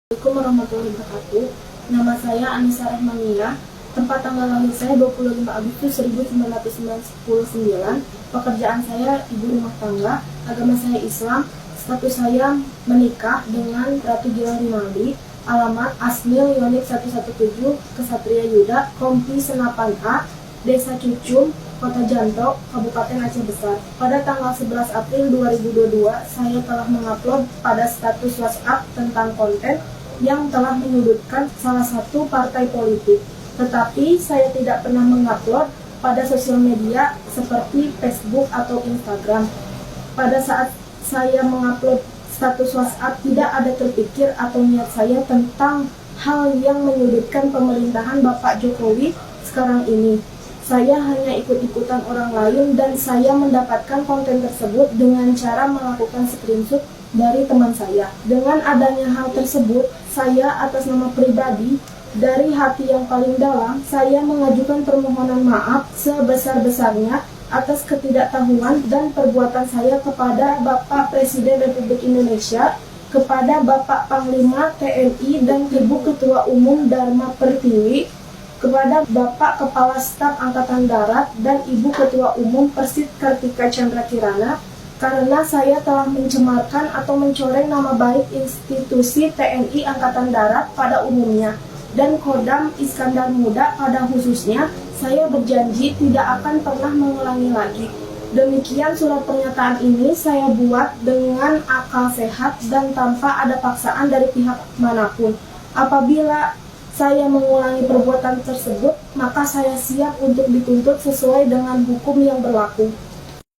Assalamualaikum warahmatullahi wabarakatuh. Nama saya Anissa Rahmania. Tempat tanggal lahir saya 25 Agustus 1999. Pekerjaan saya ibu rumah tangga. Agama saya Islam. Status saya menikah dengan Ratu Gilang Rinaldi. Alamat Asmil Unit 117 Kesatria Yuda, Kompi Senapan A, Desa Cucum, Kota Jantok, Kabupaten Aceh Besar. Pada tanggal 11 April 2022, saya telah mengupload pada status WhatsApp tentang konten yang telah menyudutkan salah satu partai politik. Tetapi saya tidak pernah mengupload pada sosial media seperti Facebook atau Instagram. Pada saat saya mengupload status WhatsApp, tidak ada terpikir atau niat saya tentang hal yang menyudutkan pemerintahan Bapak Jokowi sekarang ini. Saya hanya ikut-ikutan orang lain dan saya mendapatkan konten tersebut dengan cara melakukan screenshot dari teman saya. Dengan adanya hal tersebut, saya atas nama pribadi, dari hati yang paling dalam, saya mengajukan permohonan maaf sebesar-besarnya atas ketidaktahuan dan perbuatan saya kepada Bapak Presiden Republik Indonesia, kepada Bapak Panglima TNI dan Ibu Ketua Umum Dharma Pertiwi, kepada Bapak Kepala Staf Angkatan Darat dan Ibu Ketua Umum Persit Kartika Chandra Kirana, karena saya telah mencemarkan atau mencoreng nama baik institusi TNI Angkatan Darat pada umumnya dan Kodam Iskandar Muda pada khususnya. Saya berjanji tidak akan pernah mengulangi lagi. Demikian surat pernyataan ini saya buat dengan akal sehat dan tanpa ada paksaan dari pihak manapun. Apabila saya mengulangi perbuatan tersebut, maka saya siap untuk dituntut sesuai dengan hukum yang berlaku.